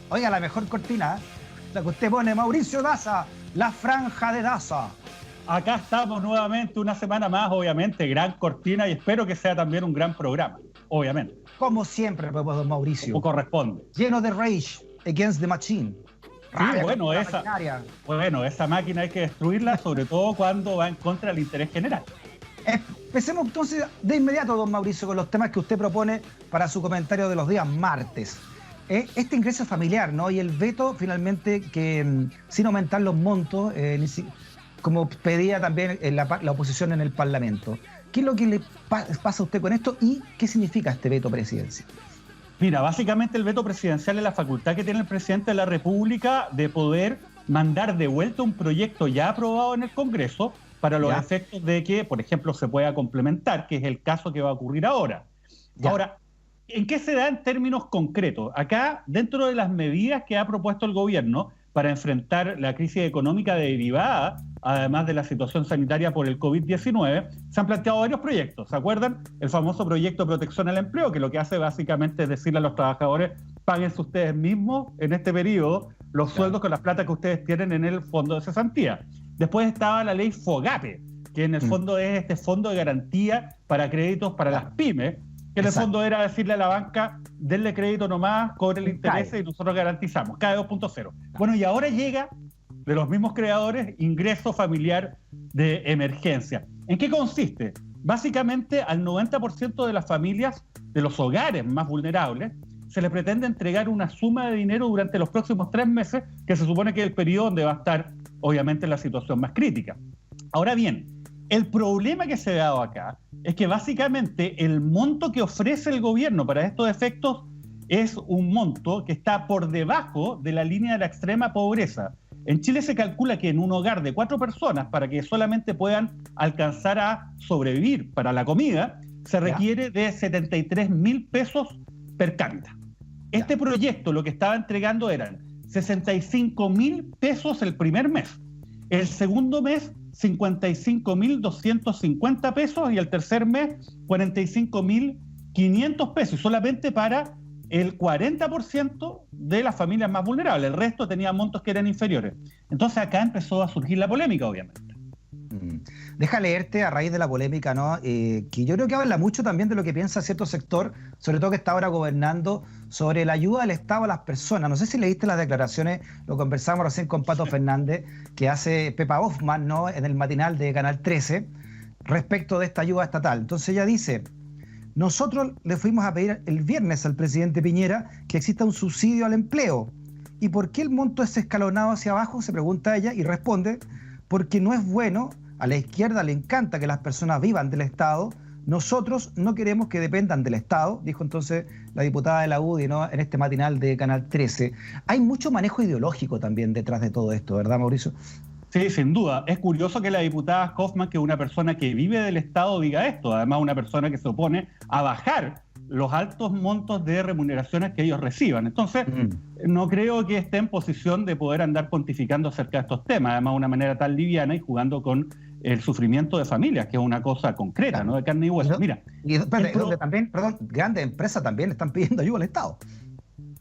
Oiga, la mejor cortina, la que usted pone, Mauricio Daza, la franja de Daza. Acá estamos nuevamente, una semana más, obviamente, gran cortina, y espero que sea también un gran programa, obviamente. Como siempre, pues, don Mauricio. Como corresponde. Lleno de rage against the machine. Sí, bueno, esa máquina hay que destruirla, sobre todo cuando va en contra del interés general. Empecemos entonces de inmediato, don Mauricio, con los temas que usted propone para su comentario de los días martes. Este ingreso familiar, ¿no? Y el veto, finalmente, que sin aumentar los montos, como pedía también la oposición en el Parlamento. ¿Qué es lo que le pasa a usted con esto y qué significa este veto presidencial? Mira, básicamente el veto presidencial es la facultad que tiene el presidente de la República de poder mandar de vuelta un proyecto ya aprobado en el Congreso para los efectos de que, por ejemplo, se pueda complementar, que es el caso que va a ocurrir ahora. Ahora, ¿en qué se da en términos concretos? Acá, dentro de las medidas que ha propuesto el gobierno para enfrentar la crisis económica derivada, además de la situación sanitaria por el COVID-19, se han planteado varios proyectos. ¿Se acuerdan? El famoso proyecto de protección al empleo, que lo que hace básicamente es decirle a los trabajadores, páguense ustedes mismos en este periodo los sueldos con las plata que ustedes tienen en el fondo de cesantía. Después estaba la ley FOGAPE, que en el fondo es este fondo de garantía para créditos para las pymes, que en el fondo era decirle a la banca, denle crédito nomás, cobre el interés y nosotros garantizamos, CAE 2.0. Bueno, y ahora llega, de los mismos creadores, ingreso familiar de emergencia. ¿En qué consiste? Básicamente, al 90% de las familias, de los hogares más vulnerables, se le pretende entregar una suma de dinero durante los próximos 3 meses, que se supone que es el periodo donde va a estar, obviamente, la situación más crítica. Ahora bien, el problema que se ha dado acá es que básicamente el monto que ofrece el gobierno para estos efectos es un monto que está por debajo de la línea de la extrema pobreza. En Chile se calcula que en un hogar de 4 personas, para que solamente puedan alcanzar a sobrevivir para la comida, se requiere de 73.000 pesos per cápita. Este proyecto lo que estaba entregando eran 65.000 pesos el primer mes. El segundo mes, 55.250 pesos y el tercer mes, 45.500 pesos, solamente para el 40% de las familias más vulnerables. El resto tenía montos que eran inferiores. Entonces acá empezó a surgir la polémica, obviamente. Deja leerte a raíz de la polémica, ¿no? Que yo creo que habla mucho también de lo que piensa cierto sector, sobre todo que está ahora gobernando, sobre la ayuda del Estado a las personas. No sé si leíste las declaraciones, lo conversamos recién con Pato Fernández, que hace Pepa Hoffman, ¿no? En el matinal de Canal 13, respecto de esta ayuda estatal. Entonces ella dice: nosotros le fuimos a pedir el viernes al presidente Piñera que exista un subsidio al empleo. ¿Y por qué el monto es escalonado hacia abajo?, se pregunta ella, y responde: porque no es bueno. A la izquierda le encanta que las personas vivan del Estado. Nosotros no queremos que dependan del Estado, dijo entonces la diputada de la UDI, ¿no? En este matinal de Canal 13. Hay mucho manejo ideológico también detrás de todo esto, ¿verdad, Mauricio? Sí, sin duda. Es curioso que la diputada Hoffman, que es una persona que vive del Estado, diga esto. Además, una persona que se opone a bajar los altos montos de remuneraciones que ellos reciban. Entonces, no creo que esté en posición de poder andar pontificando acerca de estos temas, además de una manera tan liviana y jugando con el sufrimiento de familias, que es una cosa concreta, ¿no? De carne y hueso. Mira, donde también, grandes empresas también están pidiendo ayuda al Estado.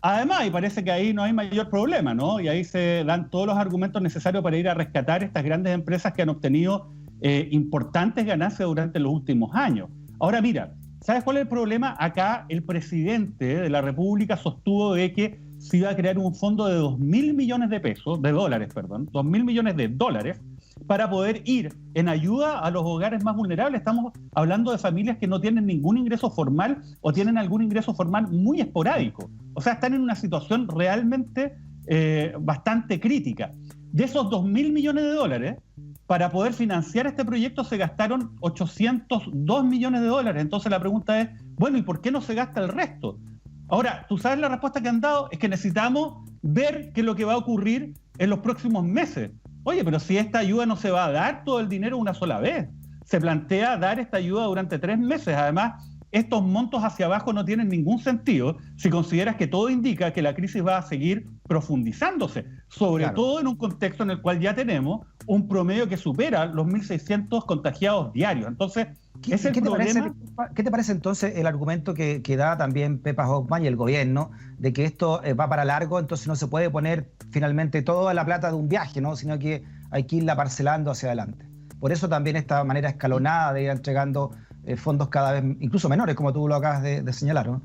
Además, y parece que ahí no hay mayor problema, ¿no? Y ahí se dan todos los argumentos necesarios para ir a rescatar estas grandes empresas que han obtenido importantes ganancias durante los últimos años. Ahora, mira, ¿sabes cuál es el problema? Acá el presidente de la República sostuvo de que se iba a crear un fondo de 2.000 millones de pesos, de dólares, perdón, 2.000 millones de dólares, para poder ir en ayuda a los hogares más vulnerables. Estamos hablando de familias que no tienen ningún ingreso formal o tienen algún ingreso formal muy esporádico. O sea, están en una situación realmente bastante crítica. De esos 2.000 millones de dólares, para poder financiar este proyecto se gastaron 802 millones de dólares. Entonces la pregunta es, bueno, ¿y por qué no se gasta el resto? Ahora, ¿tú sabes la respuesta que han dado? Es que necesitamos ver qué es lo que va a ocurrir en los próximos meses. Oye, pero si esta ayuda no se va a dar todo el dinero una sola vez, se plantea dar esta ayuda durante 3 meses. Además, estos montos hacia abajo no tienen ningún sentido si consideras que todo indica que la crisis va a seguir profundizándose, sobre todo en un contexto en el cual ya tenemos un promedio que supera los 1.600 contagiados diarios. Entonces, Es el problema. ¿Qué te parece entonces el argumento que da también Pepa Hoffmann y el gobierno de que esto va para largo, entonces no se puede poner finalmente toda la plata de un viaje, ¿no? Sino que hay que irla parcelando hacia adelante? Por eso también esta manera escalonada de ir entregando fondos cada vez incluso menores, como tú lo acabas de señalar, ¿no?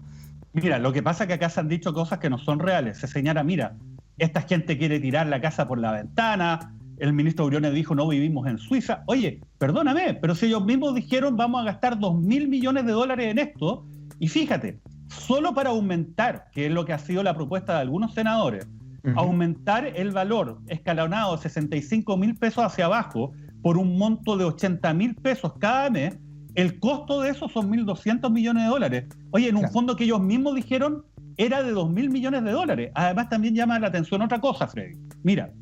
Mira, lo que pasa es que acá se han dicho cosas que no son reales. Se señala, mira, esta gente quiere tirar la casa por la ventana, el ministro Briones dijo no vivimos en Suiza. Oye, perdóname, pero si ellos mismos dijeron vamos a gastar 2.000 millones de dólares en esto, y fíjate, solo para aumentar, que es lo que ha sido la propuesta de algunos senadores, aumentar el valor escalonado de 65.000 pesos hacia abajo por un monto de 80.000 pesos cada mes, el costo de eso son 1.200 millones de dólares. Oye, en un fondo que ellos mismos dijeron era de 2.000 millones de dólares. Además, también llama la atención otra cosa, Freddy. Mira,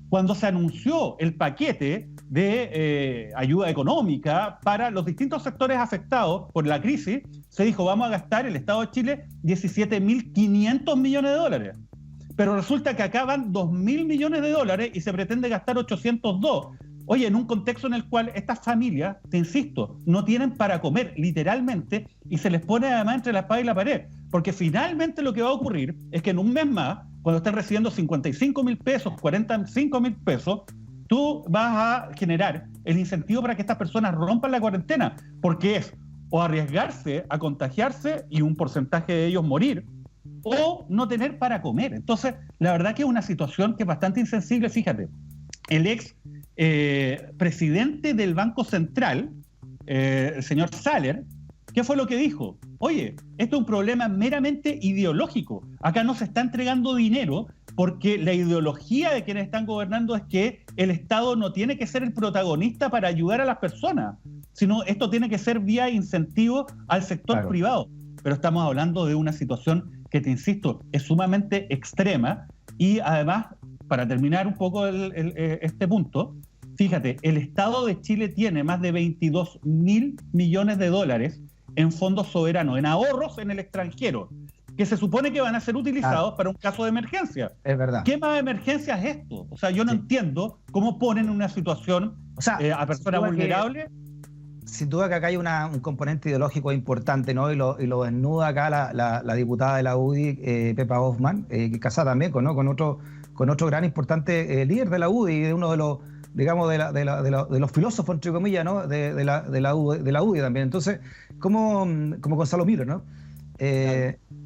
cuando se anunció el paquete de ayuda económica para los distintos sectores afectados por la crisis, se dijo, vamos a gastar el Estado de Chile 17.500 millones de dólares. Pero resulta que acá van 2.000 millones de dólares y se pretende gastar 802. Oye, en un contexto en el cual estas familias, te insisto, no tienen para comer, literalmente, y se les pone además entre la espada y la pared. Porque finalmente lo que va a ocurrir es que en un mes más, cuando estén recibiendo 55.000 pesos, 45.000 pesos, tú vas a generar el incentivo para que estas personas rompan la cuarentena, porque es o arriesgarse a contagiarse y un porcentaje de ellos morir, o no tener para comer. Entonces, la verdad que es una situación que es bastante insensible. Fíjate, el ex presidente del Banco Central, el señor Saller, ¿qué fue lo que dijo? Oye, esto es un problema meramente ideológico. Acá no se está entregando dinero porque la ideología de quienes están gobernando es que el Estado no tiene que ser el protagonista para ayudar a las personas, sino esto tiene que ser vía incentivo al sector privado. Pero estamos hablando de una situación que, te insisto, es sumamente extrema y además, para terminar un poco este punto, fíjate, el Estado de Chile tiene más de 22.000 millones de dólares en fondos soberanos, en ahorros en el extranjero, que se supone que van a ser utilizados para un caso de emergencia. Es verdad. ¿Qué más emergencia es esto? O sea, yo no entiendo cómo ponen en una situación a personas vulnerables. Sin duda que acá hay un componente ideológico importante, ¿no? Y lo desnuda acá la diputada de la UDI, Pepa Hoffmann, que casada también con otro gran importante líder de la UDI, de uno de los, digamos, de los filósofos, entre comillas, ¿no? de la UDI también. Entonces, como Gonzalo Miller, ¿no?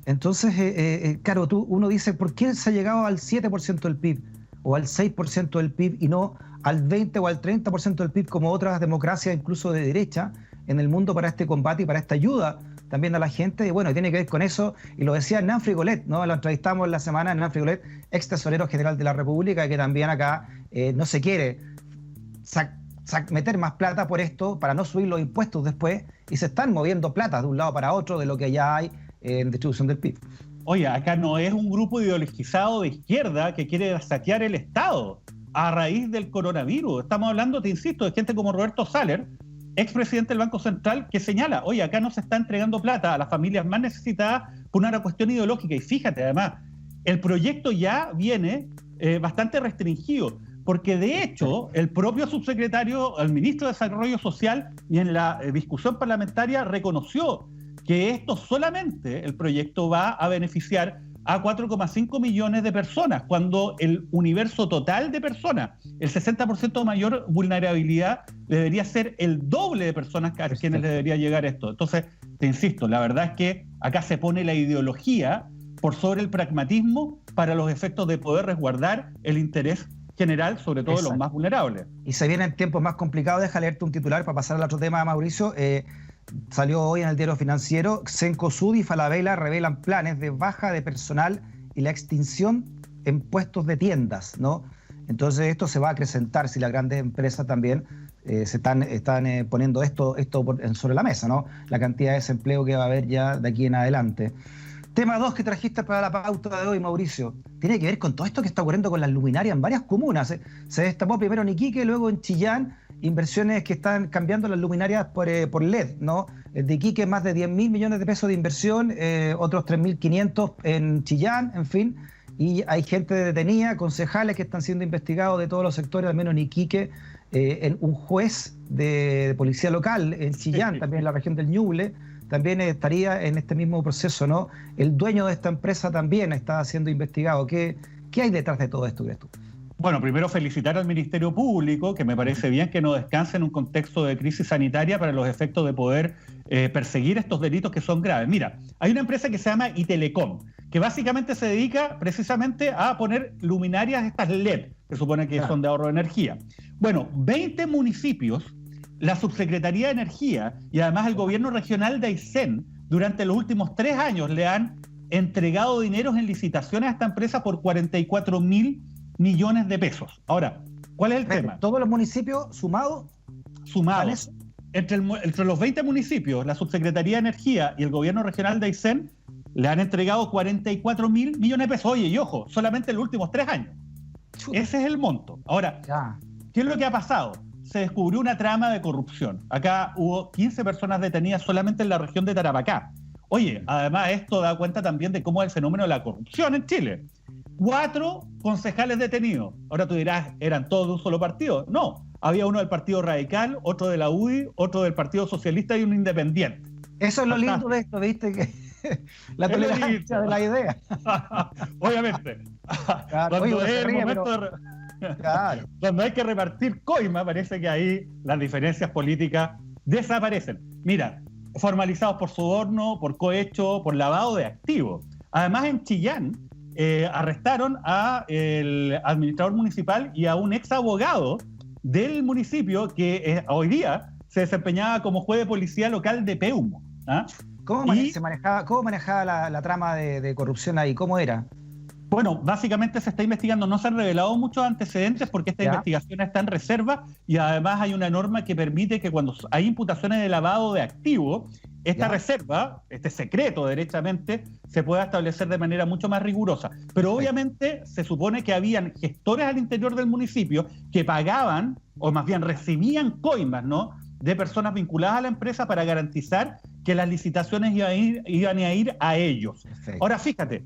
Entonces, claro, uno dice, ¿por qué se ha llegado al 7% del PIB o al 6% del PIB y no al 20 o al 30% del PIB como otras democracias, incluso de derecha, en el mundo para este combate y para esta ayuda también a la gente? Y bueno, tiene que ver con eso, y lo decía Hernán Frigolet, ¿no? Lo entrevistamos en la semana, Hernán Frigolet, ex tesorero general de la República, que también acá no se quiere meter más plata por esto, para no subir los impuestos después, y se están moviendo plata de un lado para otro de lo que ya hay en distribución del PIB. Oye, acá no es un grupo ideologizado de izquierda que quiere saquear el Estado a raíz del coronavirus. Estamos hablando, te insisto, de gente como Roberto Saller, expresidente del Banco Central, que señala, oye, acá no se está entregando plata a las familias más necesitadas por una cuestión ideológica. Y fíjate, además, el proyecto ya viene bastante restringido, porque de hecho, el propio subsecretario, el ministro de Desarrollo Social, y en la discusión parlamentaria reconoció que esto solamente, el proyecto va a beneficiar a 4,5 millones de personas, cuando el universo total de personas, el 60% mayor vulnerabilidad, debería ser el doble de personas a quienes le debería llegar esto. Entonces, te insisto, la verdad es que acá se pone la ideología por sobre el pragmatismo para los efectos de poder resguardar el interés general, sobre todo de los más vulnerables. Y se vienen tiempos más complicados. Deja leerte un titular para pasar al otro tema, Mauricio. Salió hoy en el Diario Financiero: Cencosud y Falabella revelan planes de baja de personal y la extinción en puestos de tiendas, ¿no? Entonces esto se va a acrecentar si las grandes empresas también se están poniendo esto sobre la mesa, ¿no? La cantidad de desempleo que va a haber ya de aquí en adelante. Tema 2 que trajiste para la pauta de hoy, Mauricio, tiene que ver con todo esto que está ocurriendo con las luminarias en varias comunas. Se destapó primero en Iquique, luego en Chillán, inversiones que están cambiando las luminarias por LED, ¿no? De Iquique más de 10.000 millones de pesos de inversión, otros 3.500 en Chillán, en fin. Y hay gente detenida, concejales que están siendo investigados de todos los sectores, al menos en Iquique, en un juez de policía local en Chillán, también en la región del Ñuble, también estaría en este mismo proceso, ¿no? El dueño de esta empresa también está siendo investigado. ¿Qué hay detrás de todo esto, crees tú? Bueno, primero felicitar al Ministerio Público, que me parece bien que no descanse en un contexto de crisis sanitaria para los efectos de poder perseguir estos delitos que son graves. Mira, hay una empresa que se llama Itelecom, que básicamente se dedica precisamente a poner luminarias, estas LED, que supone que son de ahorro de energía. Bueno, 20 municipios, la Subsecretaría de Energía y además el gobierno regional de Aysén, durante los últimos 3 años le han entregado dineros en licitaciones a esta empresa por 44.000 millones de pesos. Ahora, ¿cuál es el tema? ¿Todos los municipios sumados? Sumados. Entre los 20 municipios, la Subsecretaría de Energía y el gobierno regional de Aysén le han entregado 44.000 millones de pesos. Oye, y ojo, solamente en los últimos 3 años. Ese es el monto. Ahora, ¿qué es lo que ha pasado? Se descubrió una trama de corrupción. Acá hubo 15 personas detenidas solamente en la región de Tarapacá. Oye, además esto da cuenta también de cómo es el fenómeno de la corrupción en Chile. 4 concejales detenidos. Ahora tú dirás, ¿eran todos de un solo partido? No, había uno del Partido Radical, otro de la UDI, otro del Partido Socialista y un independiente. Eso es lo lindo de esto, ¿viste? Que la tolerancia de la idea. Obviamente. Claro, cuando es el momento cuando hay que repartir coima, parece que ahí las diferencias políticas desaparecen. Mira, formalizados por soborno, por cohecho, por lavado de activos. Además, en Chillán arrestaron al administrador municipal y a un ex abogado del municipio que hoy día se desempeñaba como juez de policía local de Peumo. ¿Cómo manejaba la trama de corrupción ahí? ¿Cómo era? Bueno, básicamente se está investigando, no se han revelado muchos antecedentes porque esta investigación está en reserva y además hay una norma que permite que cuando hay imputaciones de lavado de activos, esta reserva, este secreto derechamente, se pueda establecer de manera mucho más rigurosa. Pero obviamente se supone que habían gestores al interior del municipio que pagaban, o más bien recibían coimas, ¿no?, de personas vinculadas a la empresa para garantizar que las licitaciones iban a ir a ellos. Perfecto. Ahora fíjate,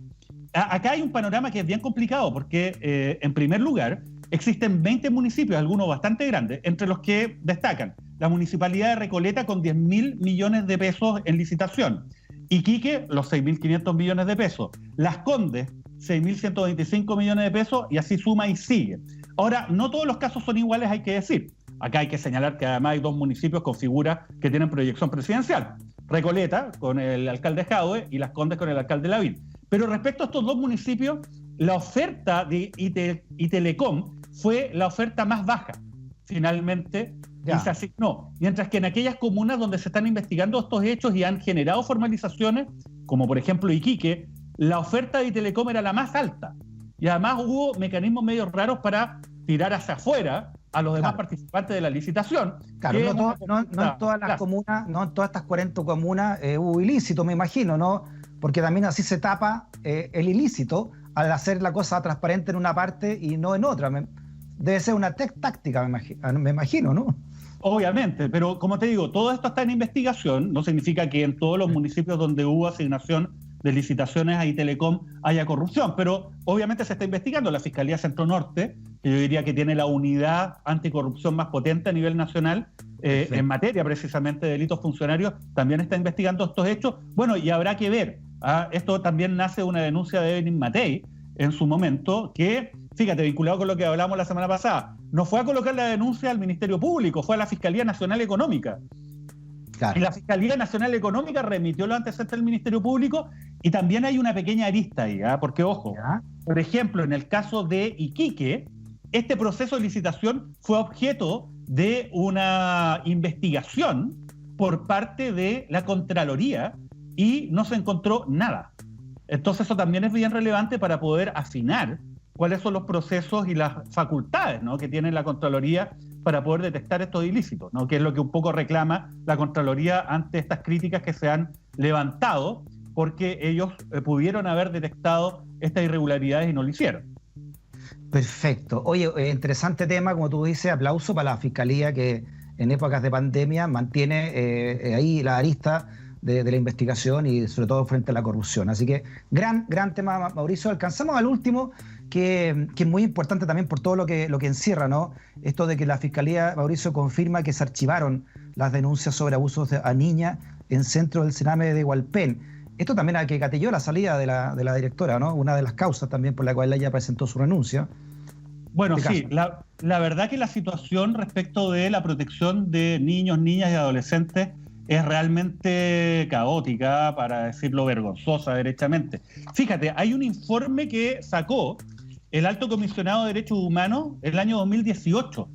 acá hay un panorama que es bien complicado porque, en primer lugar, existen 20 municipios, algunos bastante grandes, entre los que destacan la Municipalidad de Recoleta con 10.000 millones de pesos en licitación, Iquique, los 6.500 millones de pesos, Las Condes, 6.125 millones de pesos, y así suma y sigue. Ahora, no todos los casos son iguales, hay que decir. Acá hay que señalar que además hay 2 municipios con figuras que tienen proyección presidencial. Recoleta, con el alcalde Jadwe, y Las Condes con el alcalde Lavín. Pero respecto a estos 2 municipios, la oferta de Itelecom fue la oferta más baja, finalmente, y se asignó. Mientras que en aquellas comunas donde se están investigando estos hechos y han generado formalizaciones, como por ejemplo Iquique, la oferta de Itelecom era la más alta. Y además hubo mecanismos medio raros para tirar hacia afuera a los demás participantes de la licitación. Claro, no en todas las comunas, no en todas estas 40 comunas hubo ilícito, me imagino, ¿no? Porque también así se tapa el ilícito al hacer la cosa transparente en una parte y no en otra. Debe ser una táctica, me imagino, ¿no? Obviamente, pero como te digo, todo esto está en investigación, no significa que en todos los municipios donde hubo asignación de licitaciones a Itelecom haya corrupción, pero obviamente se está investigando. La Fiscalía Centro Norte, que yo diría que tiene la unidad anticorrupción más potente a nivel nacional, en materia precisamente de delitos funcionarios, también está investigando estos hechos. Bueno, y habrá que ver, esto también nace de una denuncia de Evelyn Matei en su momento, que, fíjate, vinculado con lo que hablamos la semana pasada, no fue a colocar la denuncia al Ministerio Público, fue a la Fiscalía Nacional Económica. Claro. Y la Fiscalía Nacional Económica remitió los antecedentes al Ministerio Público y también hay una pequeña arista ahí, porque ojo, por ejemplo, en el caso de Iquique, este proceso de licitación fue objeto de una investigación por parte de la Contraloría y no se encontró nada. Entonces eso también es bien relevante para poder afinar cuáles son los procesos y las facultades, ¿no?, que tiene la Contraloría para poder detectar estos ilícitos, ¿no?, que es lo que un poco reclama la Contraloría ante estas críticas que se han levantado, porque ellos pudieron haber detectado estas irregularidades y no lo hicieron. Perfecto. Oye, interesante tema, como tú dices, aplauso para la Fiscalía que en épocas de pandemia mantiene ahí la arista de la investigación y sobre todo frente a la corrupción. Así que gran tema, Mauricio. Alcanzamos al último que es muy importante también por todo lo que encierra, ¿no? Esto de que la Fiscalía, Mauricio, confirma que se archivaron las denuncias sobre abusos a niñas en centro del Sename de Hualpén. Esto también a que gatilló la salida de la directora, ¿no? Una de las causas también por la cual ella presentó su renuncia. Bueno, sí, la verdad que la situación respecto de la protección de niños, niñas y adolescentes es realmente caótica, para decirlo vergonzosa derechamente. Fíjate, hay un informe que sacó el Alto Comisionado de Derechos Humanos el año 2018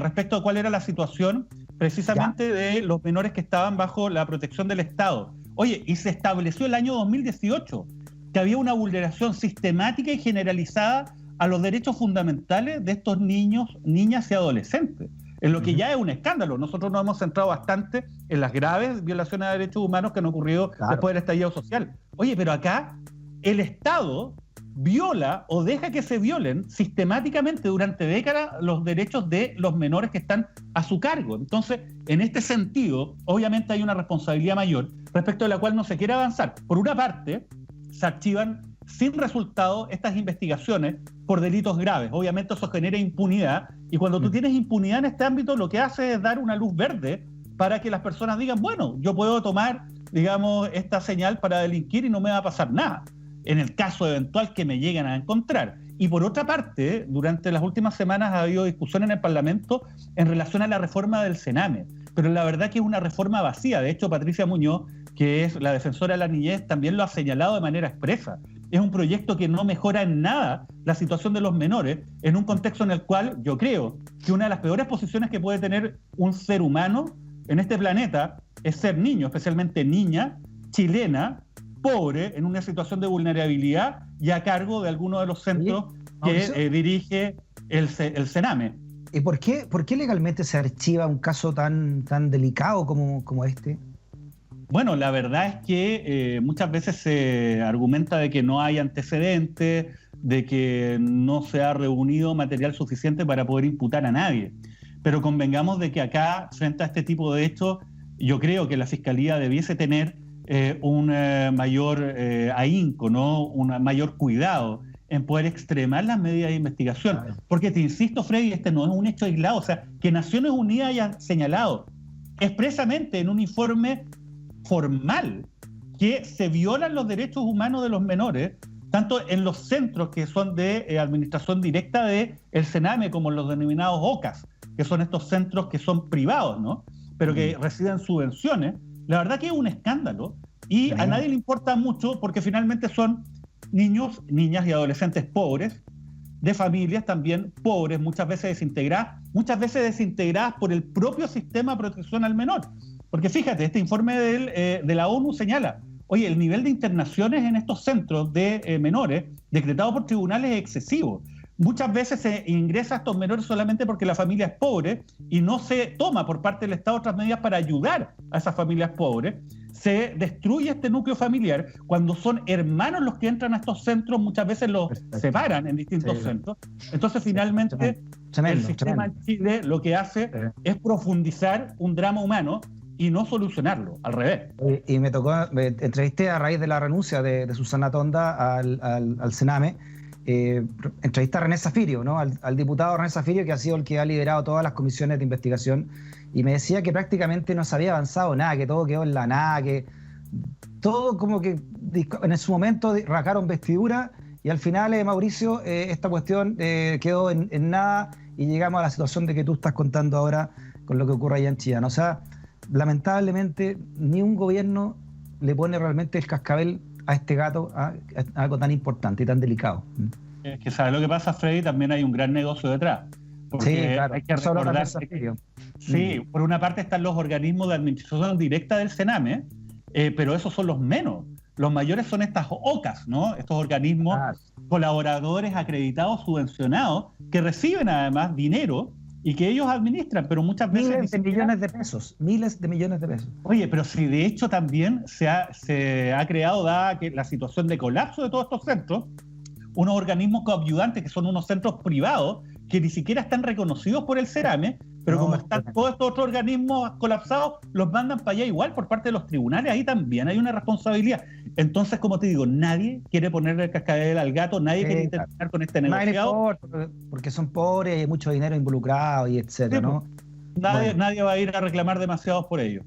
respecto a cuál era la situación precisamente de los menores que estaban bajo la protección del Estado. Oye, y se estableció el año 2018 que había una vulneración sistemática y generalizada a los derechos fundamentales de estos niños, niñas y adolescentes, en lo que ya es un escándalo. Nosotros nos hemos centrado bastante en las graves violaciones de derechos humanos que han ocurrido después del estallido social. Oye, pero acá el Estado viola o deja que se violen sistemáticamente durante décadas los derechos de los menores que están a su cargo. Entonces, en este sentido, obviamente hay una responsabilidad mayor respecto de la cual no se quiere avanzar. Por una parte, se archivan sin resultado estas investigaciones por delitos graves. Obviamente eso genera impunidad, y cuando tú tienes impunidad en este ámbito, lo que hace es dar una luz verde para que las personas digan, bueno, yo puedo tomar, digamos, esta señal para delinquir y no me va a pasar nada, en el caso eventual que me lleguen a encontrar. Y por otra parte, durante las últimas semanas ha habido discusión en el Parlamento en relación a la reforma del Sename, pero la verdad que es una reforma vacía. De hecho, Patricia Muñoz, que es la defensora de la niñez, también lo ha señalado de manera expresa. Es un proyecto que no mejora en nada la situación de los menores, en un contexto en el cual yo creo que una de las peores posiciones que puede tener un ser humano en este planeta es ser niño, especialmente niña, chilena, pobre, en una situación de vulnerabilidad y a cargo de alguno de los centros que dirige el Sename. ¿Y por qué legalmente se archiva un caso tan delicado como este? Bueno, la verdad es que muchas veces se argumenta de que no hay antecedentes, de que no se ha reunido material suficiente para poder imputar a nadie. Pero convengamos de que acá, frente a este tipo de hechos, yo creo que la Fiscalía debiese tener un mayor ahínco, ¿no? Un mayor cuidado en poder extremar las medidas de investigación. Claro. Porque te insisto, Freddy, este no es un hecho aislado. O sea, que Naciones Unidas haya señalado expresamente en un informe formal que se violan los derechos humanos de los menores, tanto en los centros que son de administración directa del Sename, como los denominados OCAS, que son estos centros que son privados, ¿no? Pero que reciben subvenciones. La verdad que es un escándalo, y a nadie le importa mucho, porque finalmente son niños, niñas y adolescentes pobres, de familias también pobres, muchas veces desintegradas por el propio sistema de protección al menor. Porque fíjate, este informe de la ONU señala, oye, el nivel de internaciones en estos centros de menores decretado por tribunales es excesivo. Muchas veces se ingresa a estos menores solamente porque la familia es pobre y no se toma por parte del Estado otras medidas para ayudar a esas familias pobres. Se destruye este núcleo familiar. Cuando son hermanos los que entran a estos centros, muchas veces los separan en distintos centros. Entonces, finalmente, el sistema en Chile lo que hace es profundizar un drama humano y no solucionarlo, al revés. Y me entrevisté a raíz de la renuncia de Susana Tonda al Sename, entrevisté a René Zafirio, ¿no? al diputado René Zafirio, que ha sido el que ha liderado todas las comisiones de investigación, y me decía que prácticamente no se había avanzado nada, que todo quedó en la nada, que todo como que en su momento rasgaron vestidura, y al final, Mauricio, esta cuestión quedó en nada, y llegamos a la situación de que tú estás contando ahora con lo que ocurre allá en Chillán. O sea, lamentablemente ni un gobierno le pone realmente el cascabel a este gato, a algo tan importante y tan delicado. Es que, ¿sabes lo que pasa, Freddy? También hay un gran negocio detrás. Sí, claro. Hay que recordar que, por una parte están los organismos de administración directa del Sename, pero esos son los menos. Los mayores son estas OCAS, ¿no? Estos organismos colaboradores acreditados, subvencionados, que reciben además dinero y que ellos administran, pero muchas veces... Miles de millones de pesos. Oye, pero si de hecho también se ha creado, dada que la situación de colapso de todos estos centros, unos organismos coadyuvantes que son unos centros privados que ni siquiera están reconocidos por el Sename, Pero No, como están todos estos otros organismos colapsados, los mandan para allá igual por parte de los tribunales. Ahí también hay una responsabilidad. Entonces, como te digo, nadie quiere ponerle el cascabel al gato, nadie quiere intervenir con este Nadie le negociado. importa, porque son pobres, hay mucho dinero involucrado y etcétera, Sí, ¿no? nadie va a ir a reclamar demasiados por ello.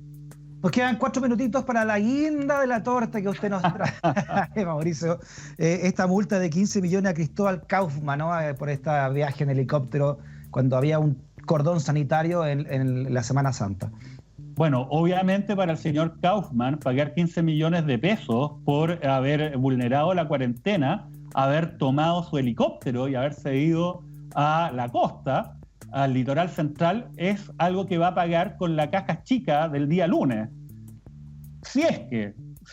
Nos quedan 4 minutitos para la guinda de la torta que usted nos trae, Mauricio. Esta multa de 15 millones a Cristóbal Kaufmann, ¿no? Por este viaje en helicóptero cuando había un cordón sanitario en la Semana Santa. Bueno, obviamente para el señor Kaufmann pagar 15 millones de pesos por haber vulnerado la cuarentena, haber tomado su helicóptero y haberse ido a la costa, al litoral central, es algo que va a pagar con la caja chica del día lunes, si es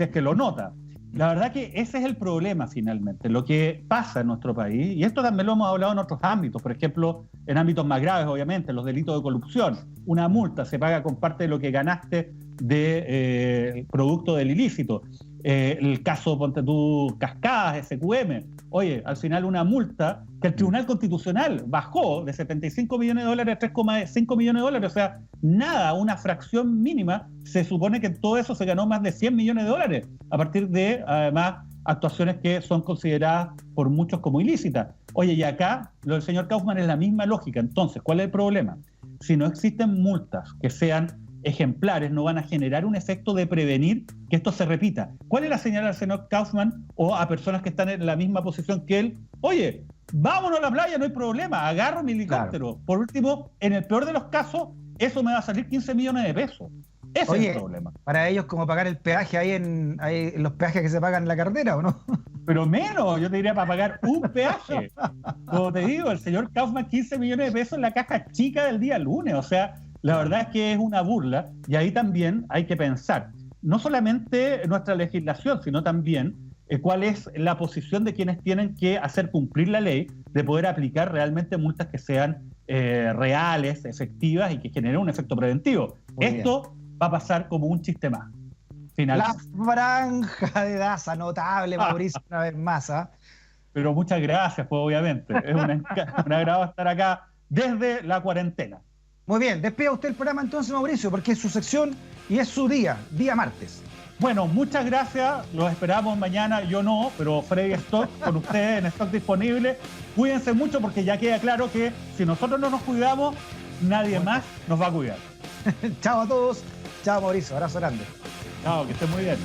que lo nota. La verdad que ese es el problema finalmente, lo que pasa en nuestro país, y esto también lo hemos hablado en otros ámbitos, por ejemplo, en ámbitos más graves, obviamente, los delitos de corrupción. Una multa se paga con parte de lo que ganaste de producto del ilícito. El caso, ponte tú, Cascadas, SQM. Oye, al final una multa que el Tribunal Constitucional bajó de 75 millones de dólares a 3,5 millones de dólares, o sea, nada, una fracción mínima. Se supone que en todo eso se ganó más de 100 millones de dólares, a partir de, además, actuaciones que son consideradas por muchos como ilícitas. Oye, y acá lo del señor Kaufmann es la misma lógica. Entonces, ¿cuál es el problema? Si no existen multas que sean ejemplares, no van a generar un efecto de prevenir que esto se repita. ¿Cuál es la señal al señor Kaufmann o a personas que están en la misma posición que él? Oye, vámonos a la playa, no hay problema, agarro mi helicóptero. Claro. Por último, en el peor de los casos, eso me va a salir 15 millones de pesos. Ese es el problema. Para ellos, como pagar el peaje ahí en los peajes que se pagan en la carretera, ¿o no? Pero menos, yo te diría para pagar un peaje. Como te digo, el señor Kaufmann, 15 millones de pesos en la caja chica del día lunes. O sea, la verdad es que es una burla, y ahí también hay que pensar, no solamente nuestra legislación, sino también cuál es la posición de quienes tienen que hacer cumplir la ley, de poder aplicar realmente multas que sean reales, efectivas y que generen un efecto preventivo. Esto va a pasar como un chiste más. Final. La franja de Daza, notable, Mauricio, una vez más. Pero muchas gracias, pues obviamente. Es un agrado estar acá desde la cuarentena. Muy bien, despida usted el programa entonces, Mauricio, porque es su sección y es su día martes. Bueno, muchas gracias, los esperamos mañana, yo no, pero Freddy Stock con ustedes en Stock Disponible. Cuídense mucho porque ya queda claro que si nosotros no nos cuidamos, nadie más nos va a cuidar. Chao a todos, chao Mauricio, abrazo grande. Chao, que estén muy bien.